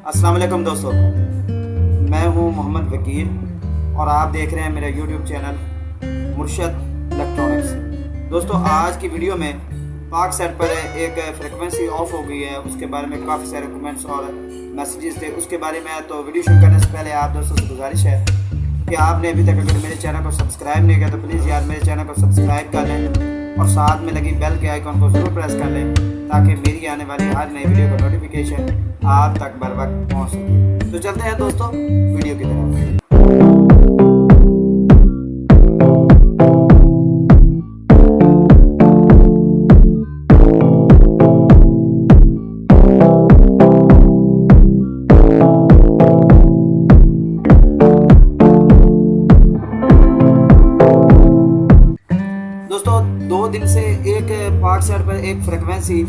अस्सलाम वालेकुम दोस्तों, मैं हूं मोहम्मद वकील और आप देख रहे हैं मेरा यूट्यूब चैनल मुर्शद इलेक्ट्रॉनिक्स। दोस्तों, आज की वीडियो में पाक सेट पर एक फ्रिक्वेंसी ऑफ हो गई है, उसके बारे में काफ़ी सारे कमेंट्स और मैसेजेस थे उसके बारे में। तो वीडियो शुरू करने से पहले आप दोस्तों से गुजारिश है कि आपने अभी तक अगर मेरे चैनल को सब्सक्राइब नहीं किया तो प्लीज़ यार मेरे चैनल को सब्सक्राइब कर लें और साथ में लगी बेल के आइकॉन को ज़रूर प्रेस कर लें ताकि मेरी आने वाली हर नई वीडियो का नोटिफिकेशन आप तक बर वक्त पहुँच सके। तो चलते हैं दोस्तों वीडियो की तरफ। दोस्तों, 2 दिन से एक पाक सेट पर एक फ्रिक्वेंसी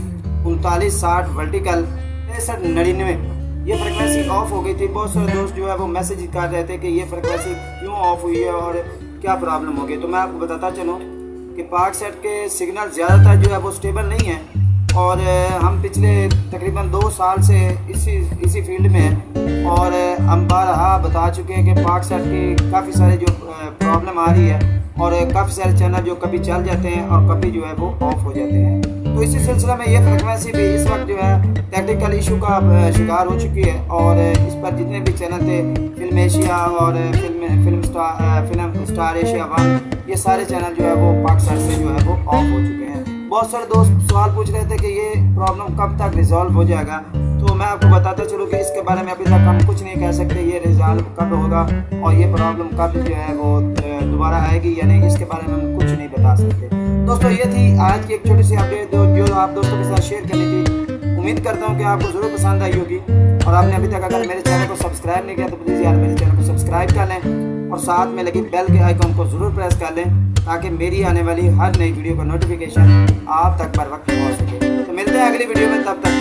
3960 वर्टिकल 6399 ये फ्रिक्वेंसी ऑफ हो गई थी। बहुत सारे दोस्त जो है वो मैसेज कर रहे थे कि ये फ्रिक्वेंसी क्यों ऑफ हुई है और क्या प्रॉब्लम हो गई। तो मैं आपको बताता चलूँ कि पाक सेट के सिग्नल ज़्यादातर जो है वो स्टेबल नहीं है और हम पिछले तकरीबन 2 साल से इसी फील्ड में हैं और हम बारहा बता चुके हैं कि पाक सेट की काफ़ी सारे जो प्रॉब्लम आ रही है और काफ़ी सारे चैनल जो कभी चल जाते हैं और कभी जो है वो ऑफ हो जाते हैं। तो इसी सिलसिले में ये फ्रिक्वेंसी भी इस वक्त जो है टेक्निकल इशू का शिकार हो चुकी है और इस पर जितने भी चैनल थे फिल्म एशिया और फिल्म स्टार एशिया 1 ये सारे चैनल जो है वो पाक सेट से जो है वो ऑफ हो चुके हैं। बहुत सारे दोस्त सवाल पूछ रहे थे कि ये प्रॉब्लम कब तक रिजॉल्व हो जाएगा। तो मैं आपको बताता चलूँ कि इसके बारे में अभी तक हम कुछ नहीं कह सकते ये रिजॉल्व कब होगा और ये प्रॉब्लम कब जो है वो दोबारा आएगी या नहीं, इसके बारे में हम कुछ नहीं बता सकते। दोस्तों, ये थी आज की एक छोटी सी अपडेट जो आप दोस्तों के साथ शेयर करनी थी। उम्मीद करता हूँ कि आपको ज़रूर पसंद आई होगी और आपने अभी तक अगर मेरे चैनल को सब्सक्राइब नहीं किया तो प्लीज़ यार मेरे चैनल को सब्सक्राइब कर लें और साथ में लगी बेल के आइकॉन को ज़रूर प्रेस कर लें ताकि मेरी आने वाली हर नई वीडियो का नोटिफिकेशन आप तक बर वक्त पहुँच सके। तो मिलते हैं अगली वीडियो में, तब तक